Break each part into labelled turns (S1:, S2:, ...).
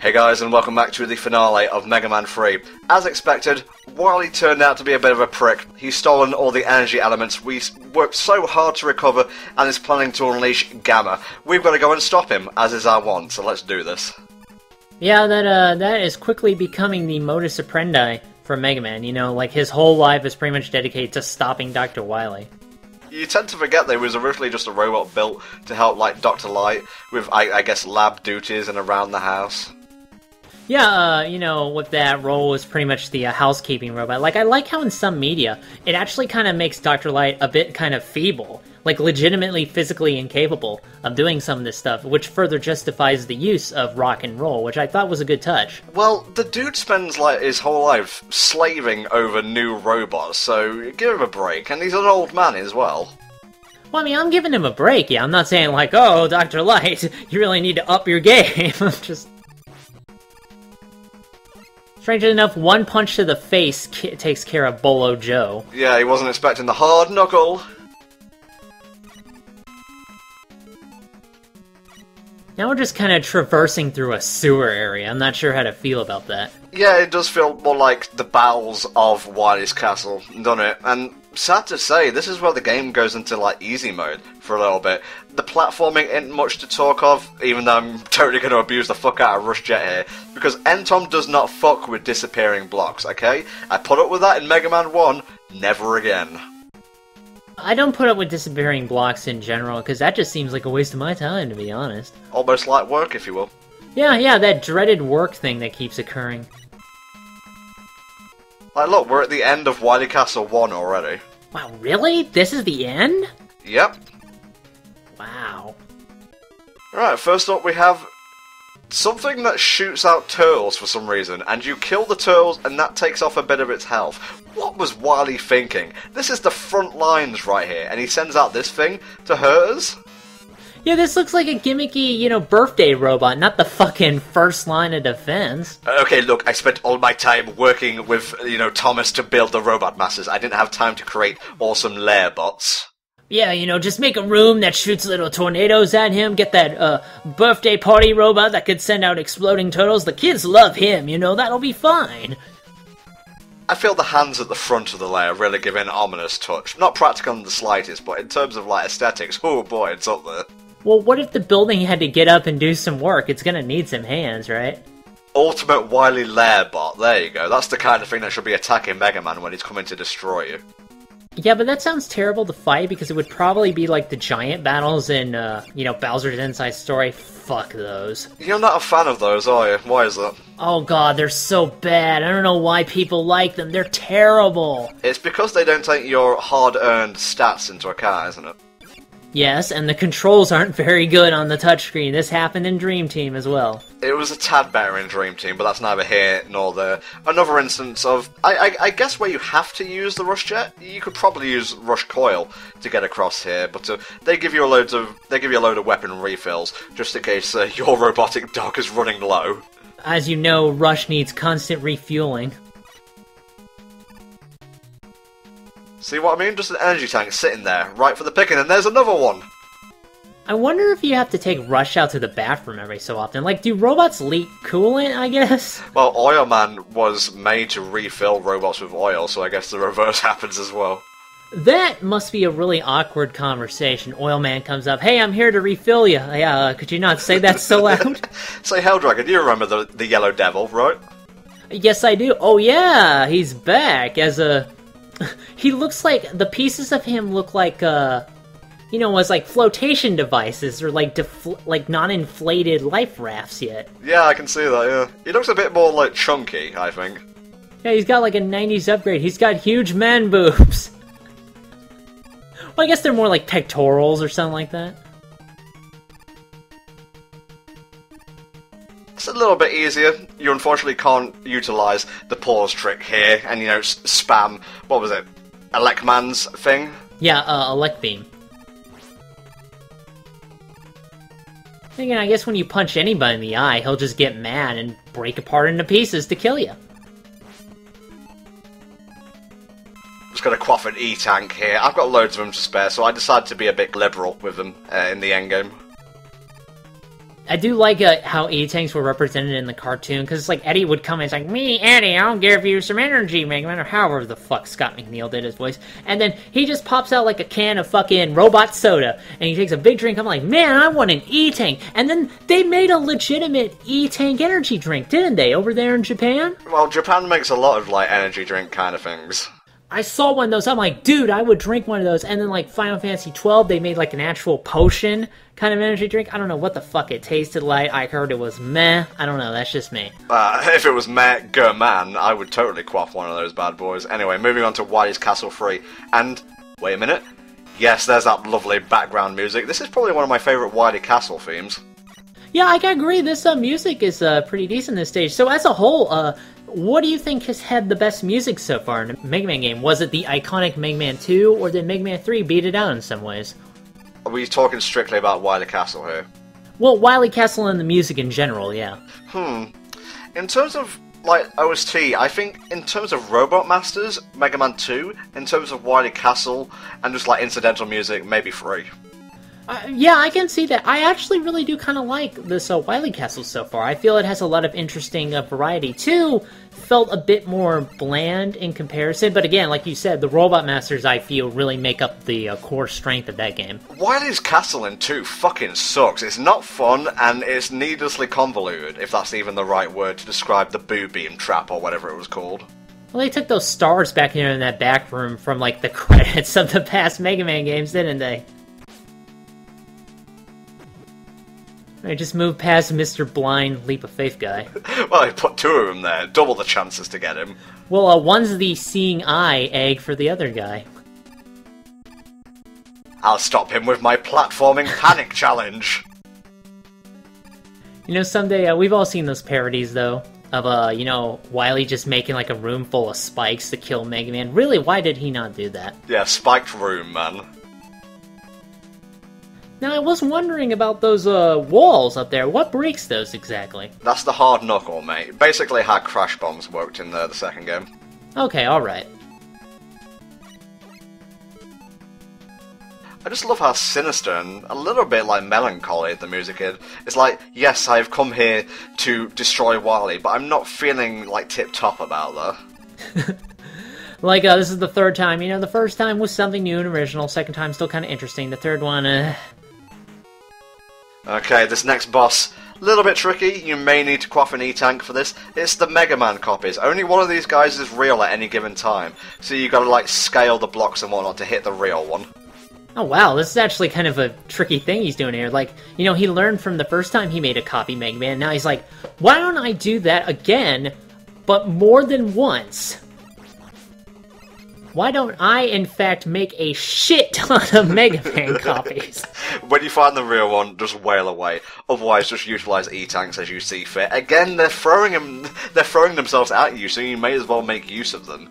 S1: Hey guys, and welcome back to the finale of Mega Man 3. As expected, Wily turned out to be a bit of a prick. He's stolen all the energy elements we worked so hard to recover and is planning to unleash Gamma. We've got to go and stop him, as is our want, so let's do this.
S2: Yeah, that is quickly becoming the modus operandi for Mega Man. You know, like his whole life is pretty much dedicated to stopping Dr. Wily.
S1: You tend to forget that he was originally just a robot built to help, like, Dr. Light with, I guess, lab duties and around the house.
S2: Yeah, you know, with that role is pretty much the housekeeping robot. Like, I like how in some media, it actually kind of makes Dr. Light a bit kind of feeble. Like, legitimately physically incapable of doing some of this stuff, which further justifies the use of rock and roll, which I thought was a good touch.
S1: Well, the dude spends, like, his whole life slaving over new robots, so give him a break, and he's an old man as well.
S2: Well, I mean, I'm giving him a break, yeah. I'm not saying, like, oh, Dr. Light, you really need to up your game. Just... Strangely enough, one punch to the face takes care of Bolo Joe.
S1: Yeah, he wasn't expecting the hard knuckle.
S2: Now we're just kind of traversing through a sewer area. I'm not sure how to feel about that.
S1: Yeah, it does feel more like the bowels of Wily's castle, doesn't it? And sad to say, this is where the game goes into, like, easy mode for a little bit. The platforming ain't much to talk of, even though I'm totally going to abuse the fuck out of Rush Jet here, because Entom does not fuck with disappearing blocks, okay? I put up with that in Mega Man 1, never again.
S2: I don't put up with disappearing blocks in general, because that just seems like a waste of my time, to be honest.
S1: Almost like work, if you will.
S2: Yeah, that dreaded work thing that keeps occurring.
S1: Like, look, we're at the end of Wily Castle 1 already.
S2: Wow, really? This is the end?
S1: Yep.
S2: Wow.
S1: Alright, first up we have something that shoots out turtles for some reason, and you kill the turtles and that takes off a bit of its health. What was Wily thinking? This is the front lines right here, and he sends out this thing to hurt us?
S2: Yeah, this looks like a gimmicky, you know, birthday robot, not the fucking first line of defense.
S1: Okay, look, I spent all my time working with, you know, Thomas to build the Robot Masters. I didn't have time to create awesome lair bots.
S2: Yeah, you know, just make a room that shoots little tornadoes at him, get that, birthday party robot that could send out exploding turtles. The kids love him, you know, that'll be fine.
S1: I feel the hands at the front of the layer really give an ominous touch. Not practical in the slightest, but in terms of, like, aesthetics, oh boy, it's up there.
S2: Well, what if the building had to get up and do some work? It's gonna need some hands, right?
S1: Ultimate Wily Lair bot, there you go. That's the kind of thing that should be attacking Mega Man when he's coming to destroy you.
S2: Yeah, but that sounds terrible to fight because it would probably be like the giant battles in, you know, Bowser's Inside Story. Fuck those.
S1: You're not a fan of those, are you? Why is that?
S2: Oh god, they're so bad. I don't know why people like them. They're terrible.
S1: It's because they don't take your hard-earned stats into account, isn't it?
S2: Yes, and the controls aren't very good on the touchscreen. This happened in Dream Team as well.
S1: It was a tad better in Dream Team, but that's neither here nor there. Another instance of, I guess where you have to use the Rush Jet, you could probably use Rush Coil to get across here, but they give you a load of weapon refills just in case your robotic dog is running low.
S2: As you know, Rush needs constant refueling.
S1: See what I mean? Just an energy tank sitting there, right for the picking, and there's another one!
S2: I wonder if you have to take Rush out to the bathroom every so often. Like, do robots leak coolant, I guess?
S1: Well, Oil Man was made to refill robots with oil, so I guess the reverse happens as well.
S2: That must be a really awkward conversation. Oil Man comes up, hey, I'm here to refill you. Yeah, could you not say that so loud?
S1: Say, Helldragon, you remember the Yellow Devil, right?
S2: Yes, I do. Oh yeah, he's back as a... He looks like, the pieces of him look like, you know, as like flotation devices, or like non-inflated life rafts yet.
S1: Yeah, I can see that, yeah. He looks a bit more, like, chunky, I think.
S2: Yeah, he's got like a 90s upgrade. He's got huge man boobs. Well, I guess they're more like pectorals or something like that.
S1: It's a little bit easier. You unfortunately can't utilize the pause trick here and, you know, spam, what was it, Elecman's thing?
S2: Yeah, Elect Beam. Again, I guess when you punch anybody in the eye, he'll just get mad and break apart into pieces to kill you.
S1: Just gonna quaff an E-Tank here. I've got loads of them to spare, so I decided to be a bit liberal with them in the endgame.
S2: I do like how E-Tanks were represented in the cartoon, because it's like Eddie would come and it's like, me, Eddie, I'll give you some energy, Mega Man, or however the fuck Scott McNeil did his voice. And then he just pops out like a can of fucking robot soda, and he takes a big drink. I'm like, man, I want an E-Tank. And then they made a legitimate E-Tank energy drink, didn't they, over there in Japan?
S1: Well, Japan makes a lot of, like, energy drink kind of things.
S2: I saw one of those, I'm like, dude, I would drink one of those. And then, like, Final Fantasy XII, they made, like, an actual potion kind of energy drink. I don't know what the fuck it tasted like. I heard it was meh. I don't know, that's just me.
S1: If it was meh, go man, I would totally quaff one of those bad boys. Anyway, moving on to Wily's Castle 3. And, wait a minute. Yes, there's that lovely background music. This is probably one of my favourite Wily Castle themes.
S2: Yeah, I can agree. This music is pretty decent this stage. So as a whole, what do you think has had the best music so far in a Mega Man game? Was it the iconic Mega Man 2, or did Mega Man 3 beat it out in some ways?
S1: Are we talking strictly about Wily Castle here?
S2: Well, Wily Castle and the music in general, yeah.
S1: In terms of, like, OST, I think in terms of Robot Masters, Mega Man 2, in terms of Wily Castle, and just, like, incidental music, maybe 3.
S2: Yeah, I can see that. I actually really do kind of like this Wily Castle so far. I feel it has a lot of interesting variety. 2 felt a bit more bland in comparison, but again, like you said, the Robot Masters, I feel, really make up the core strength of that game.
S1: Wily's Castle in 2 fucking sucks. It's not fun, and it's needlessly convoluted, if that's even the right word to describe the Boo Beam Trap, or whatever it was called.
S2: Well, they took those stars back here in that back room from, like, the credits of the past Mega Man games, didn't they? I just moved past Mr. Blind Leap of Faith guy.
S1: Well, he put 2 of them there, double the chances to get him.
S2: Well, one's the Seeing Eye egg for the other guy.
S1: I'll stop him with my platforming panic challenge.
S2: You know, someday, we've all seen those parodies, though, of, you know, Wily just making, like, a room full of spikes to kill Mega Man. Really, why did he not do that?
S1: Yeah, spiked room, man.
S2: Now, I was wondering about those walls up there. What breaks those exactly?
S1: That's the hard knuckle, mate. Basically how crash bombs worked in the second game.
S2: Okay, alright.
S1: I just love how sinister and a little bit like melancholy the music is. It's like, yes, I've come here to destroy Wily, but I'm not feeling like tip-top about that.
S2: Like, this is the third time. You know, the first time was something new and original. Second time, still kind of interesting. The third one,
S1: Okay, this next boss, a little bit tricky. You may need to quaff an E-Tank for this. It's the Mega Man copies. Only one of these guys is real at any given time. So you gotta, like, scale the blocks and whatnot to hit the real one.
S2: Oh wow, this is actually kind of a tricky thing he's doing here. Like, you know, he learned from the first time he made a copy Mega Man. Now he's like, why don't I do that again, but more than once? Why don't I, in fact, make a shit ton of Mega Man copies?
S1: When you find the real one, just wail away. Otherwise, just utilize E-Tanks as you see fit. Again, they're throwing themselves at you, so you may as well make use of them.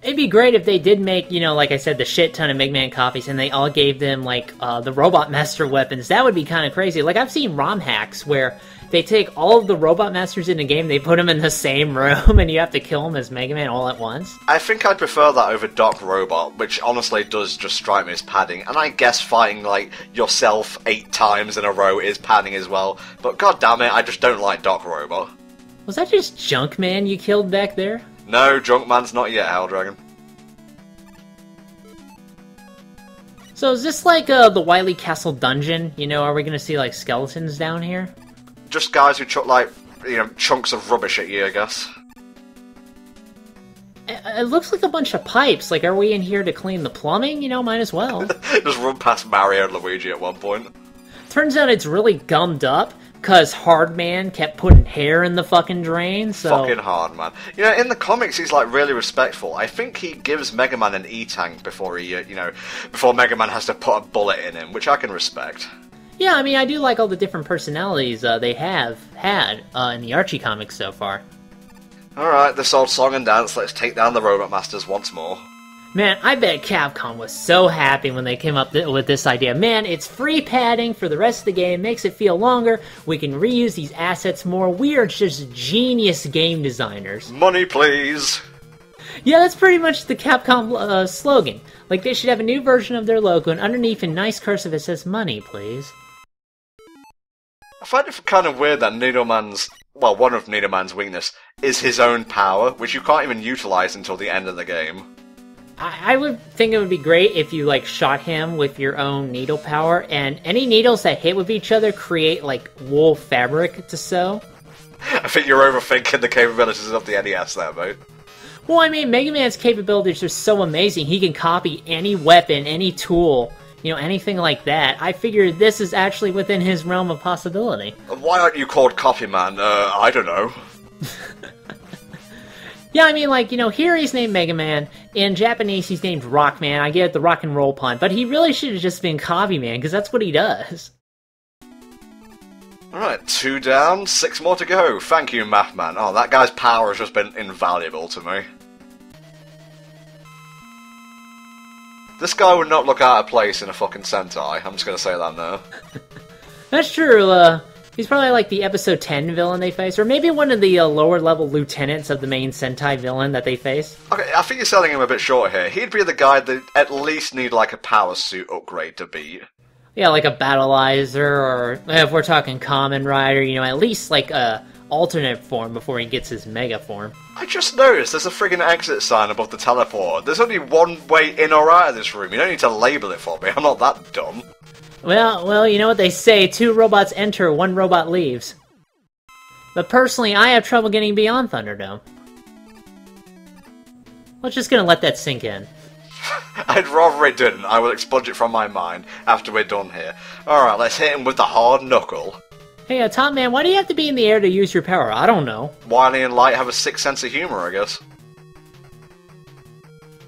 S2: It'd be great if they did make, you know, like I said, the shit ton of Mega Man copies, and they all gave them, like, the Robot Master weapons. That would be kind of crazy. Like, I've seen ROM hacks where they take all of the Robot Masters in the game, they put them in the same room, and you have to kill them as Mega Man all at once.
S1: I think I'd prefer that over Doc Robot, which honestly does just strike me as padding. And I guess fighting, like, yourself 8 times in a row is padding as well. But god damn it, I just don't like Doc Robot.
S2: Was that just Junkman you killed back there?
S1: No, Junkman's not yet, Hell Dragon.
S2: So is this like the Wily Castle dungeon? You know, are we gonna see like skeletons down here?
S1: Just guys who chuck, like, you know, chunks of rubbish at you, I guess.
S2: It looks like a bunch of pipes. Like, are we in here to clean the plumbing? You know, might as well.
S1: Just run past Mario and Luigi at one point.
S2: Turns out it's really gummed up, because Hardman kept putting hair in the fucking drain, so...
S1: Fucking Hardman. You know, in the comics he's, like, really respectful. I think he gives Mega Man an E-Tank before he, you know, before Mega Man has to put a bullet in him, which I can respect.
S2: Yeah, I mean, I do like all the different personalities they have had in the Archie comics so far.
S1: Alright, this old song and dance, let's take down the Robot Masters once more.
S2: Man, I bet Capcom was so happy when they came up with this idea. Man, it's free padding for the rest of the game, makes it feel longer, we can reuse these assets more, we are just genius game designers.
S1: Money, please!
S2: Yeah, that's pretty much the Capcom slogan. Like, they should have a new version of their logo, and underneath in nice cursive it says, money, please.
S1: I find it kind of weird that Needleman's, well, one of Needleman's weakness is his own power, which you can't even utilize until the end of the game.
S2: I would think it would be great if you, like, shot him with your own needle power, and any needles that hit with each other create, like, wool fabric to sew.
S1: I think you're overthinking the capabilities of the NES there, mate.
S2: Well, I mean, Mega Man's capabilities are so amazing. He can copy any weapon, any tool, you know, anything like that. I figure this is actually within his realm of possibility.
S1: Why aren't you called Copy Man? I don't know.
S2: Yeah, I mean, like, you know, here he's named Mega Man. In Japanese, he's named Rockman. I get the rock and roll pun, but he really should have just been Copy Man, because that's what he does.
S1: Alright, 2 down, 6 more to go. Thank you, Mathman. Oh, that guy's power has just been invaluable to me. This guy would not look out of place in a fucking Sentai. I'm just gonna say that now.
S2: That's true, he's probably like the episode 10 villain they face, or maybe one of the lower level lieutenants of the main Sentai villain that they face. Okay,
S1: I think you're selling him a bit short here. He'd be the guy that at least need like a power suit upgrade to beat.
S2: Yeah, like a Battleizer, or if we're talking Kamen Rider, you know, at least like a alternate form before he gets his Mega form.
S1: I just noticed there's a friggin' exit sign above the teleport. There's only one way in or out of this room. You don't need to label it for me. I'm not that dumb.
S2: Well, you know what they say, 2 robots enter, 1 robot leaves. But personally, I have trouble getting beyond Thunderdome. I'm just gonna let that sink in.
S1: I'd rather it didn't. I will expunge it from my mind after we're done here. Alright, let's hit him with the hard knuckle.
S2: Hey, Top Man, why do you have to be in the air to use your power? I don't know.
S1: Wily and Light have a sick sense of humor, I guess.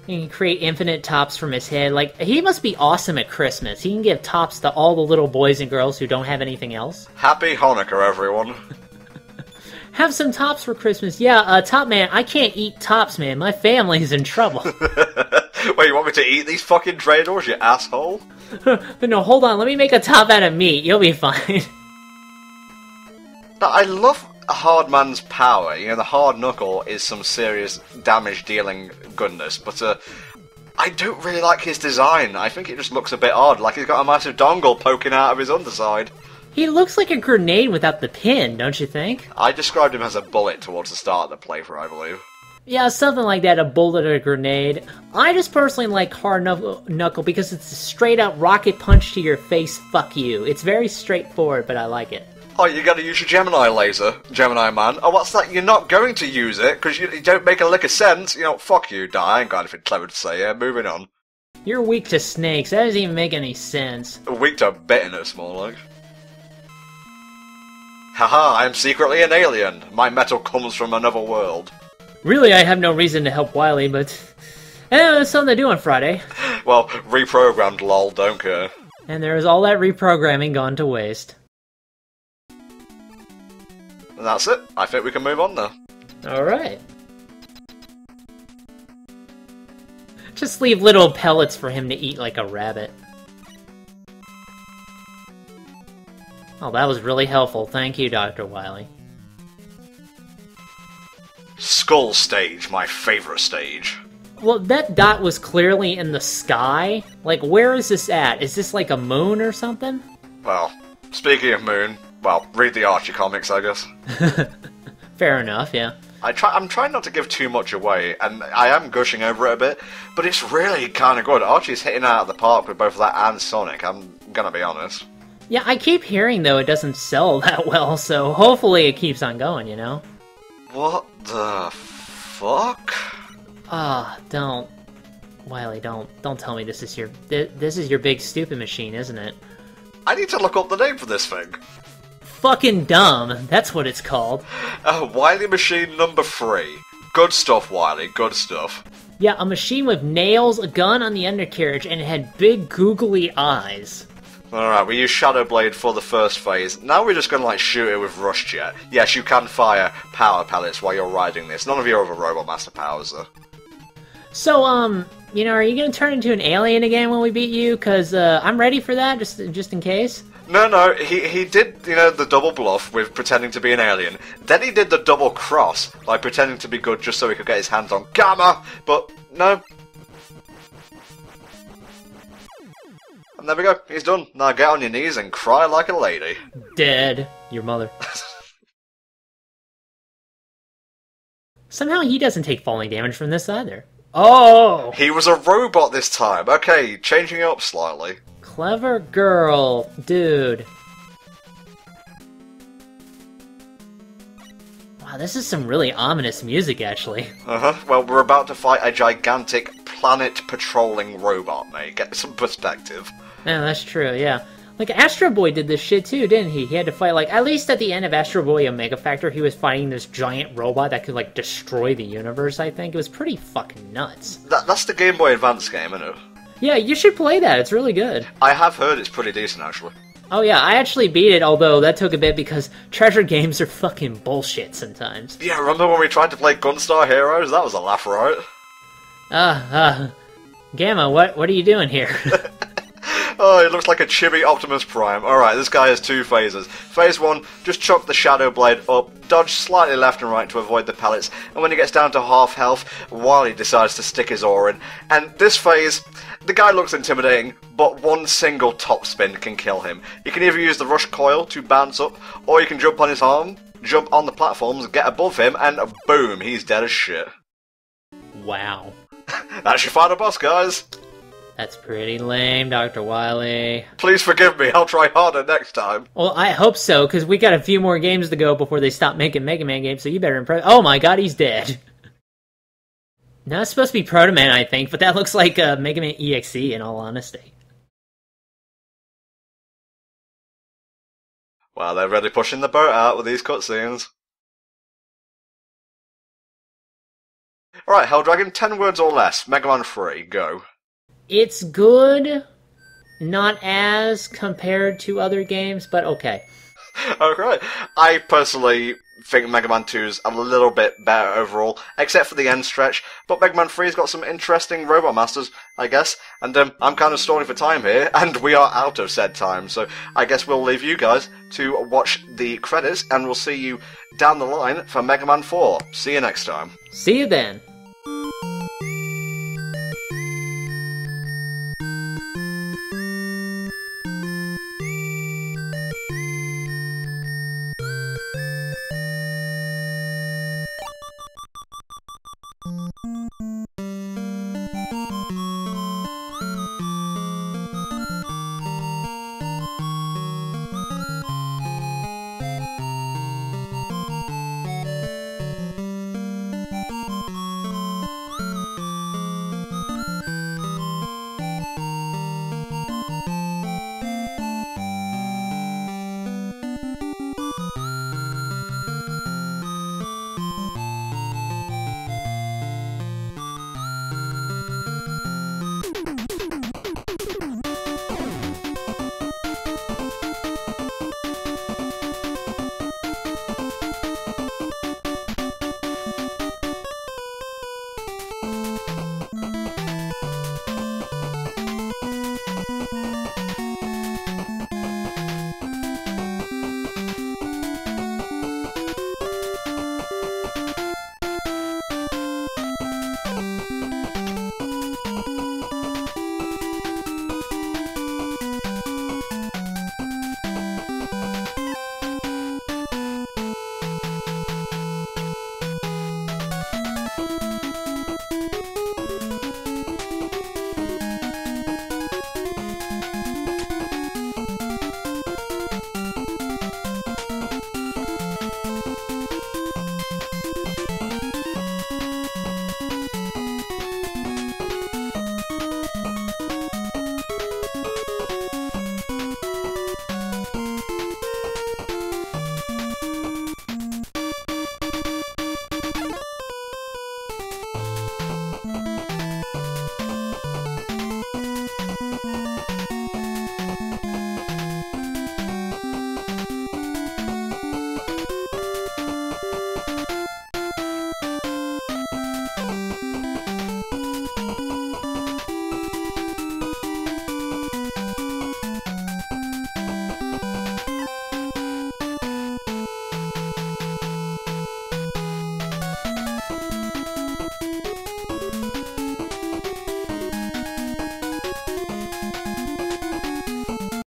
S2: He can create infinite tops from his head. Like, he must be awesome at Christmas. He can give tops to all the little boys and girls who don't have anything else.
S1: Happy Hanukkah, everyone.
S2: Have some tops for Christmas. Yeah, Top Man, I can't eat tops, man. My family's in trouble.
S1: Wait, you want me to eat these fucking Draenors, you asshole?
S2: But no, hold on. Let me make a top out of meat. You'll be fine.
S1: Now, I love Hard Man's power. You know, the hard knuckle is some serious damage-dealing goodness, but I don't really like his design. I think it just looks a bit odd, like he's got a massive dongle poking out of his underside.
S2: He looks like a grenade without the pin, don't you think?
S1: I described him as a bullet towards the start of the playthrough, I believe.
S2: Yeah, something like that, a bullet or a grenade. I just personally like Hard Knuckle because it's a straight-up rocket punch to your face, fuck you. It's very straightforward, but I like it.
S1: Oh, you gotta use your Gemini laser, Gemini man. Oh, what's that? You're not going to use it, because you don't make a lick of sense. You know, fuck you, die. I ain't got anything clever to say here. Moving on.
S2: You're weak to snakes. That doesn't even make any sense.
S1: Weak to bitterness, more like. Haha, I'm secretly an alien. My metal comes from another world.
S2: Really, I have no reason to help Wily, but... there's something to do on Friday.
S1: Well, reprogrammed, lol, don't care.
S2: And there's all that reprogramming gone to waste.
S1: And that's it. I think we can move on now.
S2: Alright. Just leave little pellets for him to eat like a rabbit. Oh, that was really helpful. Thank you, Dr. Wily.
S1: Skull stage, my favorite stage.
S2: Well, that dot was clearly in the sky. Like, where is this at? Is this like a moon or something?
S1: Well, speaking of moon, well, read the Archie comics, I guess.
S2: Fair enough, yeah.
S1: I'm trying not to give too much away, and I am gushing over it a bit, but it's really kind of good. Archie's hitting out of the park with both that and Sonic, I'm gonna be honest.
S2: Yeah, I keep hearing, though, it doesn't sell that well, so hopefully it keeps on going, you know?
S1: What the fuck?
S2: Don't. Wily, don't tell me this is your big stupid machine, isn't it?
S1: I need to look up the name for this thing.
S2: Fucking dumb, that's what it's called.
S1: Wily Machine number 3. Good stuff, Wily, good stuff.
S2: Yeah, a machine with nails, a gun on the undercarriage, and it had big googly eyes.
S1: Alright, we used Shadow Blade for the first phase. Now we're just gonna, like, shoot it with Rush Jet. Yes, you can fire power pellets while you're riding this. None of your other Robot Master powers, though.
S2: So, you know, are you gonna turn into an alien again when we beat you? Cause, I'm ready for that, just in case.
S1: No, he did, you know, the double bluff with pretending to be an alien. Then he did the double cross, like pretending to be good just so he could get his hands on Gamma, but no. And there we go, he's done. Now get on your knees and cry like a lady.
S2: Dead. Your mother. Somehow he doesn't take falling damage from this either. Oh!
S1: He was a robot this time. Okay, changing it up slightly.
S2: Clever girl, dude. Wow, this is some really ominous music, actually.
S1: Well, we're about to fight a gigantic planet-patrolling robot, mate. Get some perspective.
S2: Yeah, that's true, yeah. Like, Astro Boy did this shit too, didn't he? He had to fight, like, at least at the end of Astro Boy Omega Factor, he was fighting this giant robot that could, like, destroy the universe, I think. It was pretty fucking nuts.
S1: That's the Game Boy Advance game, isn't it?
S2: Yeah, you should play that. It's really good.
S1: I have heard it's pretty decent, actually.
S2: Oh yeah, I actually beat it, although that took a bit because treasure games are fucking bullshit sometimes.
S1: Yeah, remember when we tried to play Gunstar Heroes? That was a laugh, right?
S2: Gamma, what are you doing here?
S1: Oh, it looks like a chibi Optimus Prime. Alright, this guy has two phases. Phase 1, just chuck the Shadow Blade up, dodge slightly left and right to avoid the pellets, and when he gets down to half health, Wily decides to stick his ore in. And this phase, the guy looks intimidating, but one single top spin can kill him. You can either use the Rush Coil to bounce up, or you can jump on his arm, jump on the platforms, get above him, and boom, he's dead as shit.
S2: Wow.
S1: That's your final boss, guys.
S2: That's pretty lame, Dr. Wily.
S1: Please forgive me, I'll try harder next time.
S2: Well, I hope so, because we got a few more games to go before they stop making Mega Man games, so you better impress. Oh my god, he's dead. No, it's supposed to be Proto Man, I think, but that looks like Mega Man EXE, in all honesty.
S1: Wow, they're really pushing the boat out with these cutscenes. Alright, Hell Dragon, 10 words or less. Mega Man 3, go.
S2: It's good, not as compared to other games, but okay.
S1: Alright, I personally think Mega Man 2's a little bit better overall, except for the end stretch, but Mega Man 3's got some interesting robot masters, I guess, and I'm kind of stalling for time here, and we are out of said time, so I guess we'll leave you guys to watch the credits, and we'll see you down the line for Mega Man 4. See you next time.
S2: See you then.